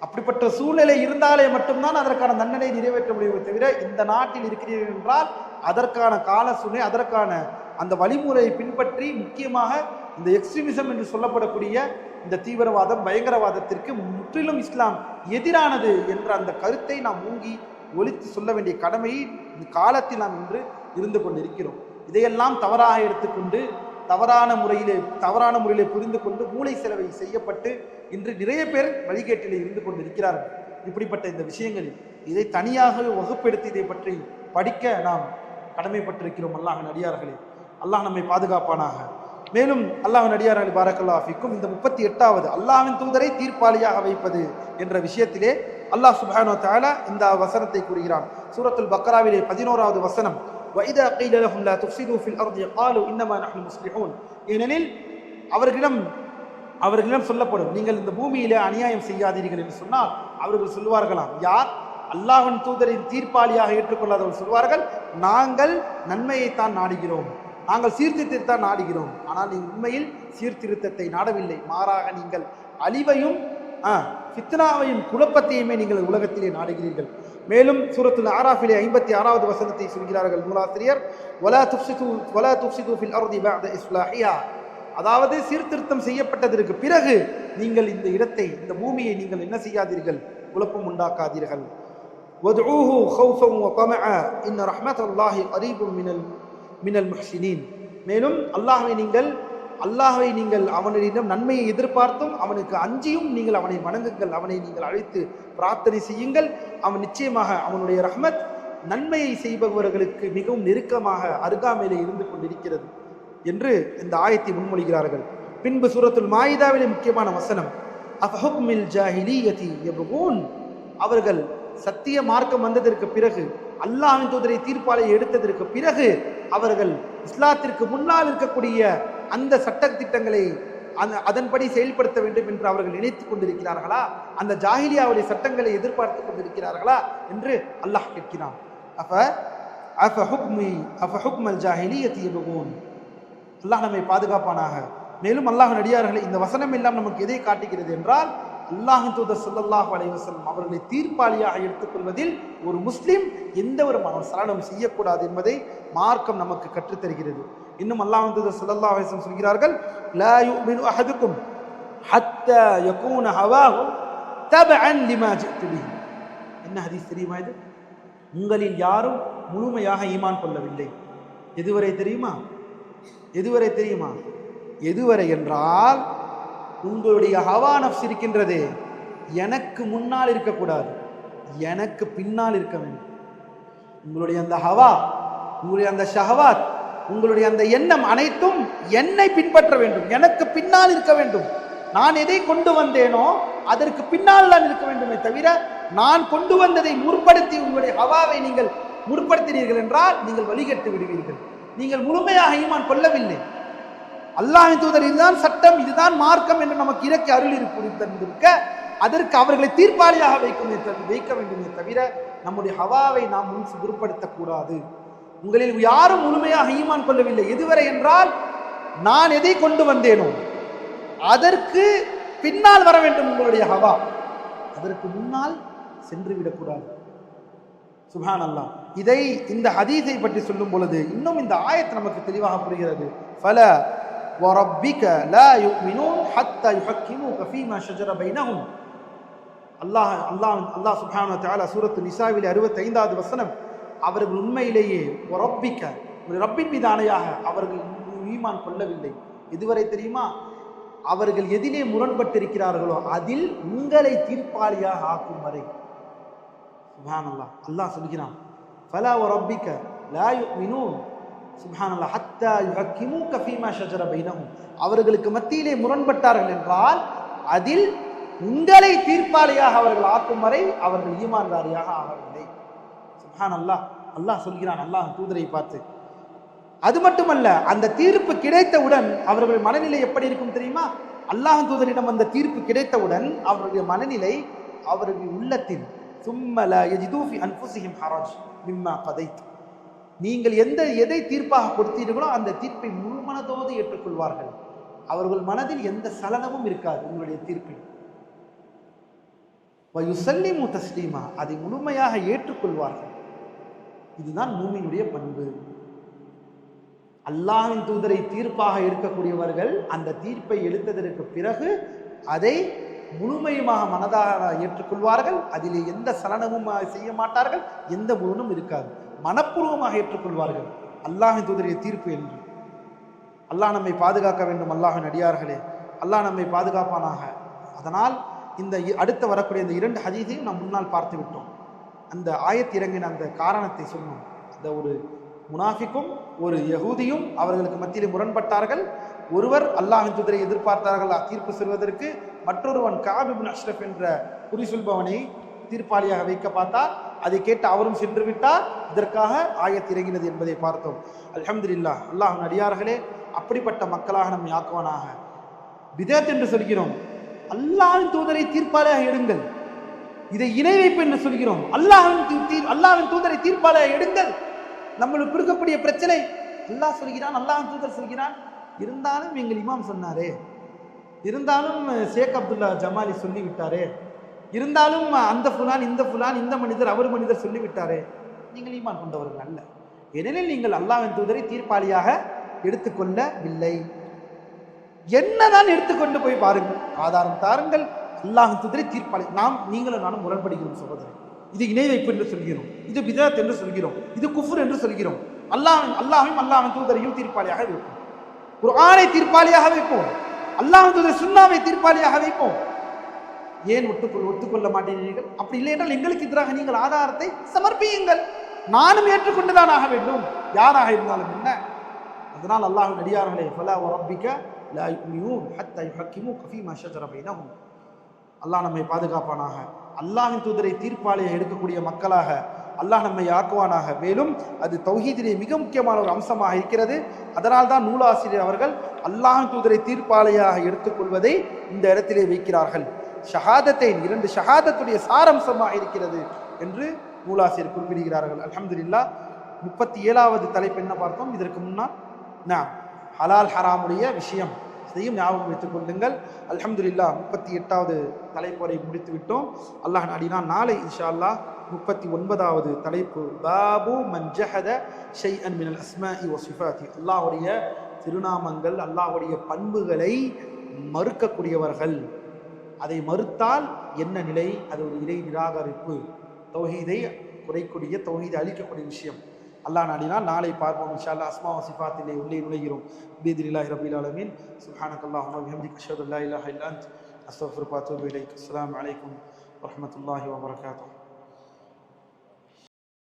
அப்படிப்பட்ட சூழ்நிலை இருந்தாலே மட்டும்தான் அதற்கான தண்டனை நிறைவேற்ற முடியுமே தவிர, இந்த நாட்டில் இருக்கிறீர்கள் என்றால் அதற்கான கால சூழ்நிலை, அதற்கான அந்த வழிமுறையை பின்பற்றி, முக்கியமாக இந்த எக்ஸ்ட்ரீமிசம் என்று சொல்லப்படக்கூடிய இந்த தீவிரவாதம், பயங்கரவாதத்திற்கு முற்றிலும் இஸ்லாம் எதிரானது என்ற அந்த கருத்தை நாம் ஊங்கி ஒலித்து சொல்ல வேண்டிய கடமையை இந்த காலத்தில் நாம் இன்று இருந்து கொண்டிருக்கிறோம். இதையெல்லாம் தவறாக எடுத்துக்கொண்டு தவறான முறையிலே புரிந்து கொண்டு மூளை செலவை செய்யப்பட்டு இன்று நிறைய பேர் வழிகேட்டிலே இருந்து கொண்டிருக்கிறார்கள். இப்படிப்பட்ட இந்த விஷயங்களில் இதை தனியாக வகுப்பெடுத்து இதை பற்றி படிக்க நாம் கடமைப்பட்டிருக்கிறோம். அல்லாஹ்வின் அடியார்களே, அல்லாஹ் நம்மை பாதுகாப்பானாக. மேலும் அல்லாஹ்வின் அடியார்களே, பாரக்கல்லாஹு ஃபீக்கும், இந்த 38வது அல்லாஹ்வின் தூதரை தீர்ப்பாளியாக வைப்பது என்ற விஷயத்திலே அல்லாஹ் சுப்ஹானஹு வ தஆலா இந்த வசனத்தை கூறுகிறான். சூரத்துல் பக்ராவிலே 11வது வசனம், وَإِذَا قِيلَ لَهُمْ لَا تُفْسِدُوا فِي الْأَرْضِ قَالُوا إِنَّمَا نَحْنُ مُصْلِحُونَ. ஏனெனில் அவர்களிடம் சொல்லப்படும், நீங்கள் இந்த பூமியிலே அநியாயம் செய்யாதீர்கள் என்று சொன்னால் அவர்கள் சொல்வார்களாம், யார்? அல்லாஹ்வின் தூதரின் தீர்ப்பாளியாக ஏற்றுக்கொள்ளாதவர்கள் சொல்வார்கள், நாங்கள் நன்மையைத்தான் நாடுகிறோம், நாங்கள் சீர்திருத்தத்தைத்தான் நாடுகிறோம். ஆனால் நீங்கள் உண்மையில் சீர்திருத்தத்தை நாடவில்லை, மாறாக நீங்கள் அழிவையும் ஃபித்னாவையும் குழப்பத்தையுமே நீங்கள் உலகத்திலே நாடுகிறீர்கள். மேலும் சூரத்துல் ஆராஃபிலே 56வது வசனத்தை சொல்கிறார்கள் நூலாசிரியர், வலா துஃப்ஸிது ஃபில் அர்தி பஅத இஸ்லாஹிஹா. அதாவது சீர்திருத்தம் செய்யப்பட்டதற்கு பிறகு நீங்கள் இந்த இடத்தை, இந்த பூமியை நீங்கள் என்ன செய்யாதீர்கள், குழப்பம் உண்டாக்காதீர்கள். வதுஊஹு ஹௌஃபன் வ தமஆ இன்ன ரஹ்மத்தல்லாஹி கரீபும் மினல் முஹ்ஸினீன். மேலும் அல்லாஹ்வை நீங்கள் அவனிடம் நன்மையை எதிர்பார்த்தும் அவனுக்கு அஞ்சியும் நீங்கள் அவனை வணங்குங்கள், அவனை நீங்கள் அழைத்து பிரார்த்தனை செய்யுங்கள். அவன் நிச்சயமாக அவனுடைய ரஹ்மத் நன்மையை செய்பவர்களுக்கு மிகவும் நெருக்கமாக அருகாமையிலே இருந்து கொண்டிருக்கிறது என்று இந்த ஆயத்தை முன்மொழிகிறார்கள். பின்பு சூரத்துல் மாயிதாவிலே முக்கியமான வசனம், அஃபஹுக்மில் ஜாஹிலியத்தி யப்கூன். அவர்கள் சத்திய மார்க்கம் வந்ததற்கு பிறகு, அல்லாஹ்வின் தூதரை தீர்ப்பாளை எடுத்ததற்கு பிறகு அவர்கள் இஸ்லாத்திற்கு முன்னால் இருக்கக்கூடிய அந்த சட்ட திட்டங்களை அதன்படி செயல்படுத்த வேண்டும் என்று அவர்கள் நினைத்துக் கொண்டிருக்கிறார்களா? அந்த ஜாஹிலியாவுடைய சட்டங்களை எதிர்பார்த்து கொண்டிருக்கிறார்களா என்று அல்லாஹ் கேட்கிறான். அல்லாஹ் நம்மை பாதுகாப்பானாக. மேலும் அல்லாஹ்வின் அடியார்களே, இந்த வசனம் எல்லாம் நமக்கு எதை காட்டுகிறது என்றால், அல்லாஹ்வின் தூதர் ஸல்லல்லாஹு அலைஹி வஸல்லம் அவர்களை தீர்ப்பாளியாக எடுத்துக்கொள்வதில் ஒரு முஸ்லிம் எந்த ஒரு சலனம் செய்யக்கூடாது என்பதை மார்க்கம் நமக்கு கற்றுத்தருகிறது. இன்னும் அல்லாஹ்வின் தூதர் ஸல்லல்லாஹு அலைஹி வஸல்லம் சொல்கிறார்கள், லா யுமினு அஹதுக்கும் ஹத்தா யகூன ஹவாஹு தபஅன் லிமா ஜிஅது பிஹி. என்ன ஹதீஸ் தெரியுமா இது? உங்களில் யாரும் முழுமையாக ஈமான் கொள்ளவில்லை. எதுவரை தெரியுமா? எதுவரை என்றால், உங்களுடைய ஹவா நஃப்ஸ் இருக்கின்றதே, எனக்கு முன்னால் இருக்கக்கூடாது, எனக்கு பின்னால் இருக்க வேண்டும். உங்களுடைய அந்த ஹவா, உங்களுடைய அந்த ஷஹவாத், உங்களுடைய அந்த எண்ணம் அனைத்தும் என்னை பின்பற்ற வேண்டும், எனக்கு பின்னால் இருக்க வேண்டும். நான் எதை கொண்டு வந்தேனோ அதற்கு பின்னால் தான் இருக்க வேண்டுமே தவிர, நான் கொண்டு வந்ததை முற்படுத்தி உங்களுடைய ஹவாவை நீங்கள் முற்படுத்தினீர்கள் என்றால் நீங்கள் வழிகட்டு விடுவீர்கள். நீங்கள் முழுமையாக ஈமான் கொள்ளவில்லை. அல்லாஹ்வின் தூதர் இதுதான் சட்டம், இதுதான் மார்க்கம் என்று நமக்கு இறக்கி அருள் இருக்க, அதற்கு அவர்களை தீர்ப்பாளியாக வைக்க வேண்டுமே தவிர நம்முடைய ஹவாவை நாம் முற்படுத்தக்கூடாது. உங்களில் யாரும் முழுமையாக ஈமான் கொள்ளவில்லை. எதுவரை என்றால், நான் எதை கொண்டு வந்தேனோ அதற்கு பின்னால் வர வேண்டும் உங்களுடைய ஹவா, அதற்கு முன்னால் சென்று விடக்கூடாது. சுப்ஹான் அல்லாஹ். இதை இந்த ஹதீஸை பற்றி சொல்லும் பொழுது இன்னும் இந்த ஆயத் நமக்கு தெளிவாக புரிகிறது. ஃபலா வரப்பிக லா யுமினூன் ஹத்தா யுஹக்கிமுக ஃபீமா ஷஜர பைனஹும். அல்லாஹ் சுப்ஹானஹு வ தஆலா சூரத்து நிசாவிலே 65வது வசனம், அவர்கள் உண்மையிலேயே வரப்பிக ரப்பின் மீது ஆணையாக அவர்கள் ஈமான் கொள்ளவில்லை. இதுவரை தெரியுமா? அவர்கள் எதிலே முரண்பட்டிருக்கிறார்களோ அதில் உங்களை தீர்ப்பாளியாக ஆக்கும் வரை. சுப்ஹானல்லாஹ், அல்லாஹ் சொல்கிறான், ஃபலா வரப்பிக லா யுமினூன் சுப்ஹானல்லாஹ் ஹத்தா யுஹக்கிமூக ஃபீமா ஷஜர பைனஹும். அவர்களுக்கு மத்தியிலே முரண்பட்டார்கள் என்றால் அதில் உங்களை தீர்ப்பாளியாக அவர்கள் ஆக்கும் வரை அவர்கள் ஈமான்தாரியாக ஆகவில்லை. சுப்ஹானல்லாஹ், அல்லாஹ் சொல்கிறான் அல்லாஹ் தூதரை பார்த்து. அது மட்டுமல்ல, அந்த தீர்ப்பு கிடைத்தவுடன் அவர்கள் மனநிலை எப்படி இருக்கும் தெரியுமா? அல்லாஹ் தூதரிடம் அந்த தீர்ப்பு கிடைத்தவுடன் அவருடைய மனநிலை, அவர்கள் உள்ளத்தில் சும்மல யஜிது ஃபி அன்ஃபுஸிஹிம் ஹரஜ் மிம்மா கதைத், நீங்கள் எதை தீர்ப்பாக கொடுத்தீர்களோ அந்த தீர்ப்பை முழு மனதோடு ஏற்றுக்கொள்வார்கள். அவர்கள் மனதில் எந்த சலனமும் இருக்காது உங்களுடைய தீர்ப்பில். வயுசல்லிமு தஸ்லீமா, அதை முழுமையாக ஏற்றுக்கொள்வார்கள். இதுதான் மூமினுடைய பண்பு. அல்லாஹ்வின் தூதரை தீர்ப்பாக இருக்கக்கூடியவர்கள் அந்த தீர்ப்பை எடுத்ததற்கு பிறகு அதை முழுமையுமாக மனதாக ஏற்றுக்கொள்வார்கள். அதிலே எந்த சலனமும் செய்ய மாட்டார்கள், எந்த முரணும் இருக்காது. மனப்பூர்வமாக ஏற்றுக்கொள்வார்கள் அல்லாஹ்வின் தூதருடைய தீர்ப்பு என்று. அல்லாஹ் நம்மை பாதுகாக்க வேண்டும். அல்லாஹ்வின் அடியார்களே, அல்லாஹ் நம்மை பாதுகாப்பானாக. அதனால் இந்த அடுத்து வரக்கூடிய இந்த 2 ஹதீஸையும் நாம் முன்னால் பார்த்து விட்டோம். அந்த ஆயத் இறங்கின அந்த காரணத்தை சொன்னோம். அந்த ஒரு முனாஃபிக்கும் ஒரு யகூதியும் அவர்களுக்கு மத்தியிலே முரண்பட்டார்கள். ஒருவர் அல்லாஹ்வின் தூதரை எதிர்பார்த்தார்கள் தீர்ப்பு சொல்வதற்கு, மற்றொருவன் கஅப் இப்னு அஷ்ரஃப் என்ற குறி சொல்பவனை தீர்ப்பாளியாக வைக்க பார்த்தார். அதை கேட்டு அவரும் சென்று விட்டார். இதற்காக ஆயத் இறங்கினது என்பதை பார்த்தோம். அல்ஹம்துலில்லாஹ், அல்லாஹ்வின் அடியார்களே, அப்படிப்பட்ட மக்களாக நம்மை ஆக்குவானாக. பிதஅத் என்று சொல்கிறோம், அல்லாஹ்வின் தூதரை தீர்ப்பாளியாக எடுங்கள். இதை இணை வைப்பு என்று சொல்கிறோம், அல்லாஹ்வின் தூதரை தீர்ப்பாளியாக எடுங்கள். நம்மளுக்கு இருக்கக்கூடிய பிரச்சனை, அல்லாஹ் சொல்கிறான், அல்லாஹ் தூதர் சொல்கிறான், இருந்தாலும் எங்கள் இமாம் சொன்னாரே, இருந்தாலும் ஷேக் அப்துல்லா ஜமாலி சொல்லிவிட்டாரே, இருந்தாலும் அந்த ஃபுலான் இந்த ஃபுலான் இந்த மனிதர் அவர் மனிதர் சொல்லிவிட்டாரே, நீங்கள் ஈமான் கொண்டவர்கள் அல்ல. ஏனெனில் நீங்கள் அல்லாஹ்வின் தூதரை தீர்ப்பாளியாக எடுத்துக்கொள்ளவில்லை. என்னதான் எடுத்துக்கொண்டு போய் பாருங்கள், ஆதாரம் தாருங்கள். அல்லாஹ்வின் தூதரை தீர்ப்பாளி, நீங்களும் நானும் முரண்படுகிறோம் சகோதரர். இது இணை வைப்பு என்று சொல்கிறோம், இது பிதஅத் என்று சொல்கிறோம், இது குஃப்ர் என்று சொல்கிறோம். அல்லாஹ்வையும் தூதரையும் தீர்ப்பாளியாக வைப்போம், குர்ஆனை தீர்ப்பாளியாக வைப்போம், அல்லாஹ்வின் தூதர் சுன்னாவை தீர்ப்பாளியாக வைப்போம். ஏன் ஒத்துக்கொள்ள மாட்டேங்கிறீர்கள்? அப்படி இல்லை என்றால் எங்களுக்கு எதிராக நீங்கள் ஆதாரத்தை சமர்ப்பியுங்கள். நானும் ஏற்றுக்கொண்டுதான் ஆக வேண்டும், யாராக இருந்தாலும் என்ன. அதனால் அல்லாஹ்வின் அடியார்களே, ஃபலா வரப்பிக லா யுமினூன் ஹத்தா யுஹக்கிமூக ஃபீமா ஷஜர பைனஹும். அல்லாஹ் நம்மை பாதுகாப்பானாக. அல்லாஹ்வின் தூதரை தீர்ப்பாளியாக எடுக்கக்கூடிய மக்களாக அல்லாஹ் நம்மை ஆக்குவானாக. மேலும் அது தௌஹீதிலே மிக முக்கியமான ஒரு அம்சமாக இருக்கிறது. அதனால் தான் நூலாசிரியர் அவர்கள் அல்லாஹ்வின் தூதரை தீர்ப்பாளியாக எடுத்துக்கொள்வதை இந்த இடத்திலே வைக்கிறார்கள். ஷஹாதத்தைன் 2 ஷஹாதத்துடைய சாரம்சமாக இருக்கிறது என்று நூலாசிரியர் குறிப்பிடுகிறார்கள். அல்ஹம்துலில்லாஹ். 37வது தலைப்பு என்ன பார்த்தோம்? இதற்கு முன்னால் ஹலால் ஹராமுடைய விஷயம், இதையும் ஞாபகம் வைத்துக் கொள்ளுங்கள். அல்ஹம்துலில்லாஹ் 38வது தலைப்பை முடித்து விட்டோம். அல்லாஹ் நாடினால் நாளை இன்ஷா அல்லாஹ் 39வது தலைப்பு, பாபு மன் ஜஹத ஷைஅன் மினல் அஸ்மாஇ வ ஸிஃபாத்தி. அல்லாஹ்வுடைய திருநாமங்கள், அல்லாஹ்வுடைய பண்புகளை மறுக்கக்கூடியவர்கள், அதை மறுத்தால் என்ன நிலை? அது ஒரு இறை நிராகரிப்பு, தௌஹீதை குறைக்கூடிய, தௌஹீதை அழிக்கக்கூடிய விஷயம். அல்லாஹ் நாடினால் நாளை பார்ப்போம் இன்ஷா அல்லாஹ். அஸ்மா வ ஸிஃபாத்திலே உள்ளே நுழைகிறோம். பிஇذنில்லாஹி ரப்பில் ஆலமீன். சுப்ஹானக்கல்லாஹும்ம வ பிஹம்திக அஷ்ஹது அல்லா இலாஹா இல்லா அன்த அஸ்தக்ஃபிருக வ அத்தூபு இலைக். அஸ்ஸலாமு அலைக்கும் வ ரஹ்மத்துல்லாஹி வ பரகாத்துஹு.